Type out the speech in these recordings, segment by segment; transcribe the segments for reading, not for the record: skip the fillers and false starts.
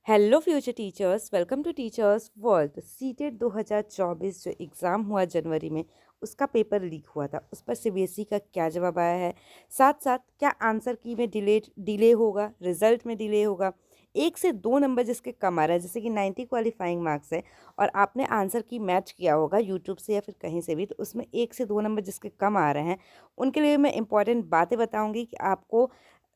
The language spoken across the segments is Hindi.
Hello future teachers, welcome to teachers world. CTET 2024 जो एग्ज़ाम हुआ जनवरी में, उसका पेपर लीक हुआ था। उस पर सीबीएसई का क्या जवाब आया है, साथ साथ क्या आंसर की में डिले होगा, रिजल्ट में डिले होगा। 1 से 2 नंबर जिसके कम आ रहा है, जैसे कि 90 क्वालिफाइंग मार्क्स है और आपने आंसर की मैच किया होगा यूट्यूब से या फिर कहीं से भी, तो उसमें 1 से 2 नंबर जिसके कम आ रहे हैं उनके लिए मैं इंपॉर्टेंट बातें बताऊंगी कि आपको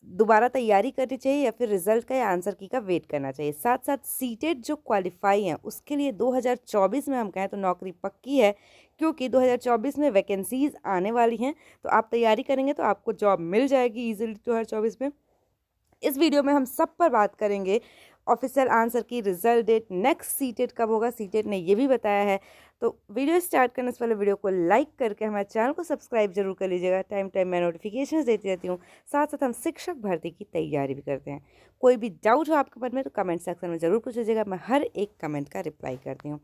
दोबारा तैयारी करनी चाहिए या फिर रिजल्ट का या आंसर की का वेट करना चाहिए। साथ साथ सीटेट जो क्वालिफाई हैं उसके लिए 2024 में हम कहें तो नौकरी पक्की है, क्योंकि 2024 में वैकेंसीज आने वाली हैं। तो आप तैयारी करेंगे तो आपको जॉब मिल जाएगी इजीली 2024 में। इस वीडियो में हम सब पर बात करेंगे। ऑफिशियल आंसर की, रिजल्ट डेट, नेक्स्ट सीटेट कब होगा, सीटेट ने ये भी बताया है। तो वीडियो स्टार्ट करने से पहले वीडियो को लाइक करके हमारे चैनल को सब्सक्राइब जरूर कर लीजिएगा। टाइम टाइम मैं नोटिफिकेशंस देती रहती हूँ। साथ साथ हम शिक्षक भर्ती की तैयारी भी करते हैं। कोई भी डाउट हो आपके मन में तो कमेंट सेक्शन में ज़रूर पूछ लीजिएगा, मैं हर एक कमेंट का रिप्लाई करती हूँ।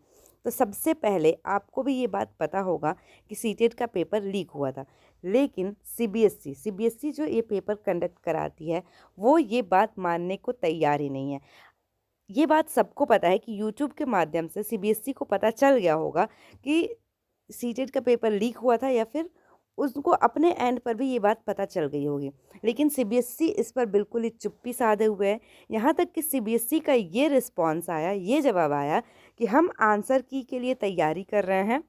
तो सबसे पहले आपको भी ये बात पता होगा कि सीटेट का पेपर लीक हुआ था, लेकिन सीबीएसई जो ये पेपर कंडक्ट कराती है वो ये बात मानने को तैयार ही नहीं है। ये बात सबको पता है कि यूट्यूब के माध्यम से सीबीएसई को पता चल गया होगा कि सीटेट का पेपर लीक हुआ था, या फिर उसको अपने एंड पर भी ये बात पता चल गई होगी, लेकिन सीबीएसई इस पर बिल्कुल ही चुप्पी साधे हुए है। यहाँ तक कि सीबीएसई का ये रिस्पॉन्स आया, ये जवाब आया कि हम आंसर की के लिए तैयारी कर रहे हैं,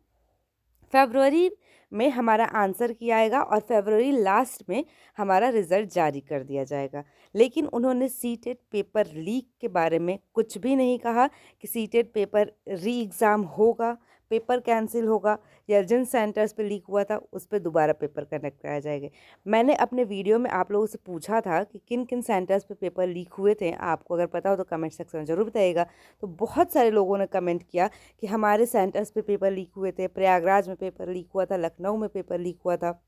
फरवरी में हमारा आंसर की आएगा और फरवरी लास्ट में हमारा रिज़ल्ट जारी कर दिया जाएगा। लेकिन उन्होंने सीटेट पेपर लीक के बारे में कुछ भी नहीं कहा कि सीटेट पेपर री एग्ज़ाम होगा, पेपर कैंसिल होगा, या जिन सेंटर्स पे लीक हुआ था उस पर दोबारा पेपर कंडक्ट कराया जाएगा। मैंने अपने वीडियो में आप लोगों से पूछा था कि किन किन सेंटर्स पे पेपर लीक हुए थे, आपको अगर पता हो तो कमेंट सेक्शन में ज़रूर बताइएगा। तो बहुत सारे लोगों ने कमेंट किया कि हमारे सेंटर्स पे पेपर लीक हुए थे, प्रयागराज में पेपर लीक हुआ था, लखनऊ में पेपर लीक हुआ था।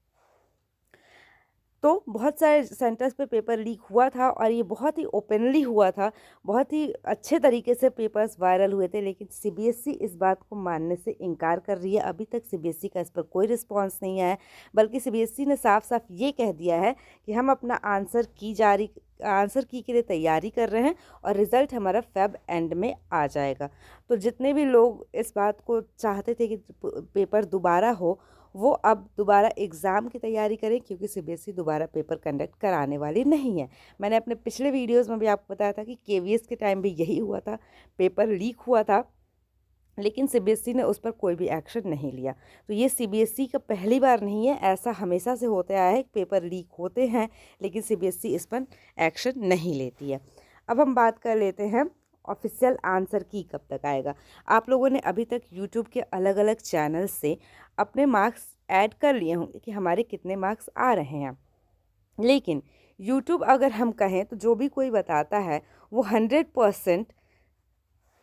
तो बहुत सारे सेंटर्स पे पेपर लीक हुआ था और ये बहुत ही ओपनली हुआ था, बहुत ही अच्छे तरीके से पेपर्स वायरल हुए थे। लेकिन सीबीएसई इस बात को मानने से इनकार कर रही है। अभी तक सीबीएसई का इस पर कोई रिस्पांस नहीं आया है, बल्कि सीबीएसई ने साफ साफ ये कह दिया है कि हम अपना आंसर की के लिए तैयारी कर रहे हैं और रिज़ल्ट हमारा फेब एंड में आ जाएगा। तो जितने भी लोग इस बात को चाहते थे कि पेपर दोबारा हो, वो अब दोबारा एग्ज़ाम की तैयारी करें, क्योंकि सीबीएसई दोबारा पेपर कंडक्ट कराने वाली नहीं है। मैंने अपने पिछले वीडियोज़ में भी आपको बताया था कि केवीएस के टाइम भी यही हुआ था, पेपर लीक हुआ था, लेकिन सीबीएसई ने उस पर कोई भी एक्शन नहीं लिया। तो ये सीबीएसई का पहली बार नहीं है, ऐसा हमेशा से होते आया है, पेपर लीक होते हैं लेकिन सीबीएसई इस पर एक्शन नहीं लेती है। अब हम बात कर लेते हैं ऑफिशियल आंसर की कब तक आएगा। आप लोगों ने अभी तक यूट्यूब के अलग अलग चैनल से अपने मार्क्स ऐड कर लिए होंगे कि हमारे कितने मार्क्स आ रहे हैं, लेकिन यूट्यूब अगर हम कहें तो जो भी कोई बताता है वो 100%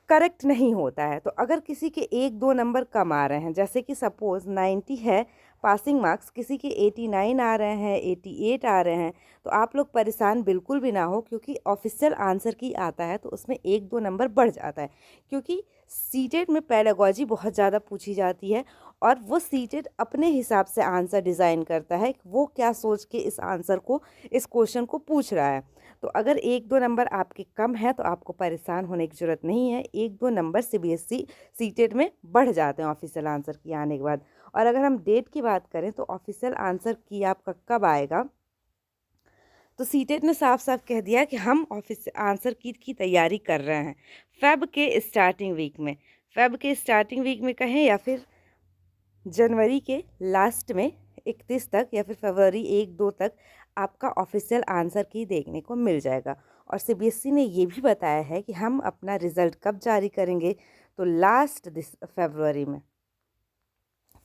करेक्ट नहीं होता है। तो अगर किसी के 1-2 नंबर कम आ रहे हैं, जैसे कि सपोज़ 90 है पासिंग मार्क्स, किसी के 89 आ रहे हैं, 88 आ रहे हैं, तो आप लोग परेशान बिल्कुल भी ना हो, क्योंकि ऑफिशियल आंसर की आता है तो उसमें 1-2 नंबर बढ़ जाता है। क्योंकि सीटेट में पेडागॉजी बहुत ज़्यादा पूछी जाती है और वो सीटेट अपने हिसाब से आंसर डिज़ाइन करता है, वो क्या सोच के इस क्वेश्चन को पूछ रहा है। तो अगर 1-2 नंबर आपके कम है तो आपको परेशान होने की ज़रूरत नहीं है। 1-2 नंबर सीबीएसई सीटेट में बढ़ जाते हैं ऑफिशियल आंसर की आने के बाद। और अगर हम डेट की बात करें तो ऑफिशियल आंसर की आपका कब आएगा, तो सीटेट ने साफ साफ कह दिया कि हम ऑफिस आंसर की तैयारी कर रहे हैं फेब के स्टार्टिंग वीक में कहें, या फिर जनवरी के लास्ट में 31 तक, या फिर फरवरी 1-2 तक आपका ऑफिशियल आंसर की देखने को मिल जाएगा। और सीबीएसई ने ये भी बताया है कि हम अपना रिज़ल्ट कब जारी करेंगे, तो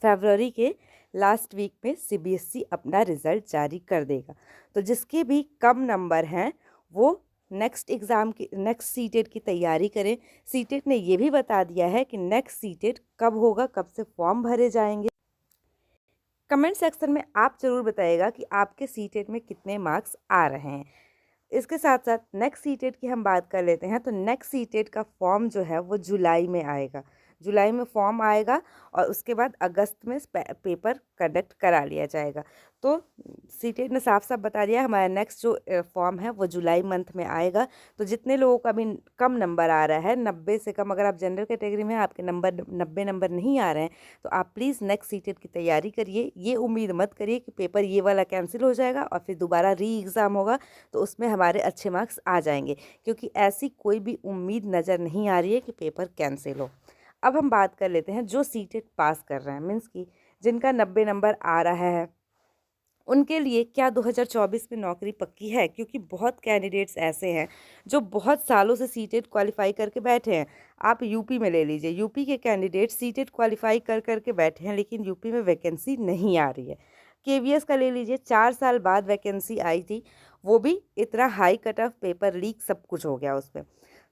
फरवरी के लास्ट वीक में सीबीएसई अपना रिज़ल्ट जारी कर देगा। तो जिसके भी कम नंबर हैं वो नेक्स्ट सीटेट की तैयारी करें। सीटेट ने ये भी बता दिया है कि नेक्स्ट सीटेट कब होगा, कब से फॉर्म भरे जाएंगे। कमेंट सेक्शन में आप ज़रूर बताइएगा कि आपके सीटेट में कितने मार्क्स आ रहे हैं। इसके साथ साथ नेक्स्ट सीटेट की हम बात कर लेते हैं। तो नेक्स्ट सीटेट का फॉर्म जो है वो जुलाई में आएगा। जुलाई में फॉर्म आएगा और उसके बाद अगस्त में पेपर कंडक्ट करा लिया जाएगा। तो सीटेट ने साफ साफ बता दिया हमारा नेक्स्ट जो फॉर्म है वो जुलाई मंथ में आएगा। तो जितने लोगों का भी कम नंबर आ रहा है, 90 से कम, अगर आप जनरल कैटेगरी में आपके नंबर 90 नंबर नहीं आ रहे हैं, तो आप प्लीज़ नेक्स्ट सीटेट की तैयारी करिए। ये उम्मीद मत करिए कि पेपर ये वाला कैंसिल हो जाएगा और फिर दोबारा री एग्ज़ाम होगा तो उसमें हमारे अच्छे मार्क्स आ जाएंगे, क्योंकि ऐसी कोई भी उम्मीद नज़र नहीं आ रही है कि पेपर कैंसिल हो। अब हम बात कर लेते हैं जो सीटेट पास कर रहे हैं, मीन्स की जिनका 90 नंबर आ रहा है, उनके लिए क्या 2024 में नौकरी पक्की है? क्योंकि बहुत कैंडिडेट्स ऐसे हैं जो बहुत सालों से सीटेट क्वालिफाई करके बैठे हैं। आप यूपी में ले लीजिए, यूपी के कैंडिडेट सीटेट क्वालिफाई कर करके बैठे हैं, लेकिन यूपी में वैकेंसी नहीं आ रही है। केवीएस का ले लीजिए, 4 साल बाद वैकेंसी आई थी, वो भी इतना high cut off, paper leak, सब कुछ हो गया उसमें।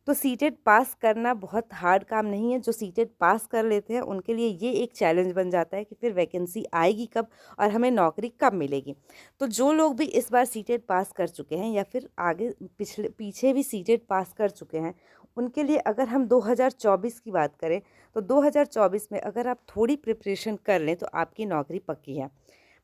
तो सीटेट पास करना बहुत हार्ड काम नहीं है। जो सीटेट पास कर लेते हैं उनके लिए ये एक चैलेंज बन जाता है कि फिर वैकेंसी आएगी कब और हमें नौकरी कब मिलेगी। तो जो लोग भी इस बार सीटेट पास कर चुके हैं या फिर आगे पीछे भी सीटेट पास कर चुके हैं, उनके लिए अगर हम 2024 की बात करें तो 2024 में अगर आप थोड़ी प्रिपरेशन कर लें तो आपकी नौकरी पक्की है।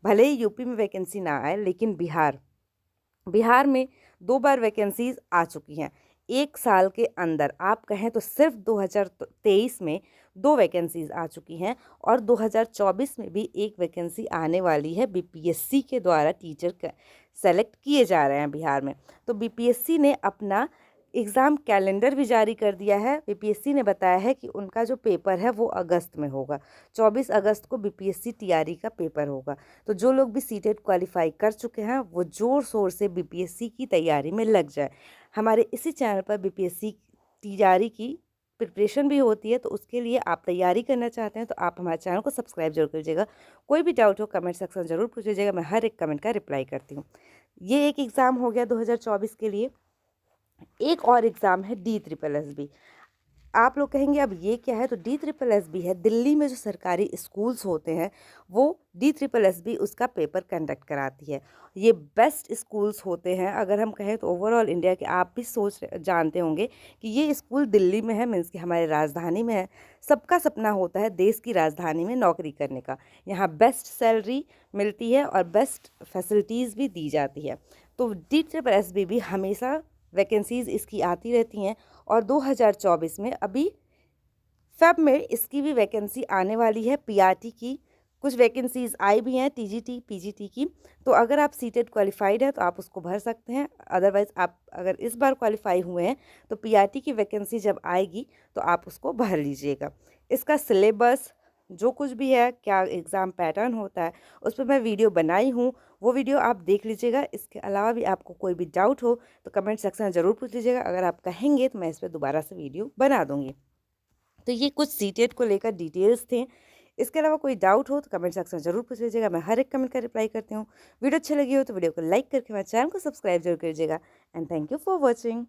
भले ही यूपी में वैकेंसी ना आए, लेकिन बिहार में 2 बार वैकेंसीज आ चुकी हैं। 1 साल के अंदर आप कहें तो सिर्फ 2023 में 2 वैकेंसीज आ चुकी हैं और 2024 में भी 1 वैकेंसी आने वाली है। बीपीएससी के द्वारा टीचर सेलेक्ट किए जा रहे हैं बिहार में। तो बीपीएससी ने अपना एग्ज़ाम कैलेंडर भी जारी कर दिया है। बीपीएससी ने बताया है कि उनका जो पेपर है वो अगस्त में होगा। 24 अगस्त को बीपीएससी टीआरई का पेपर होगा। तो जो लोग भी सीटेट क्वालिफाई कर चुके हैं वो ज़ोर शोर से बीपीएससी की तैयारी में लग जाए। हमारे इसी चैनल पर बीपीएससी टीआरई की प्रिपरेशन भी होती है, तो उसके लिए आप तैयारी करना चाहते हैं तो आप हमारे चैनल को सब्सक्राइब जरूर कीजिएगा। कोई भी डाउट हो कमेंट सेक्शन ज़रूर पूछ लीजिएगा, मैं हर एक कमेंट का रिप्लाई करती हूँ। ये एक एग्ज़ाम हो गया 2024 के लिए। एक और एग्ज़ाम है DSSS। आप लोग कहेंगे अब ये क्या है, तो DSSS है दिल्ली में जो सरकारी स्कूल्स होते हैं वो DSSS उसका पेपर कंडक्ट कराती है। ये बेस्ट स्कूल्स होते हैं। अगर हम कहें तो ओवरऑल इंडिया के, आप भी जानते होंगे कि ये स्कूल दिल्ली में है, मीन्स कि हमारे राजधानी में है। सबका सपना होता है देश की राजधानी में नौकरी करने का। यहाँ बेस्ट सैलरी मिलती है और बेस्ट फैसिलिटीज़ भी दी जाती है। तो DSSS भी हमेशा वैकेंसीज़ इसकी आती रहती हैं और 2024 में अभी फेब में इसकी भी वैकेंसी आने वाली है। पीआरटी की कुछ वैकेंसीज़ आई भी हैं, टीजीटी पीजीटी की। तो अगर आप सीटेट क्वालिफाइड है तो आप उसको भर सकते हैं। अदरवाइज़ आप अगर इस बार क्वालिफाई हुए हैं तो पीआरटी की वैकेंसी जब आएगी तो आप उसको भर लीजिएगा। इसका सिलेबस जो कुछ भी है, क्या एग्ज़ाम पैटर्न होता है, उस पर मैं वीडियो बनाई हूँ, वो वीडियो आप देख लीजिएगा। इसके अलावा भी आपको कोई भी डाउट हो तो कमेंट सेक्शन में ज़रूर पूछ लीजिएगा। अगर आप कहेंगे तो मैं इस पर दोबारा से वीडियो बना दूँगी। तो ये कुछ सीटेट को लेकर डिटेल्स थे। इसके अलावा कोई डाउट हो तो कमेंट सेक्शन में ज़रूर पूछ लीजिएगा, मैं हर एक कमेंट का रिप्लाई करती हूँ। वीडियो अच्छी लगी हो तो वीडियो को लाइक करके मेरे चैनल को सब्सक्राइब जरूर कीजिएगा। And thank you for watching.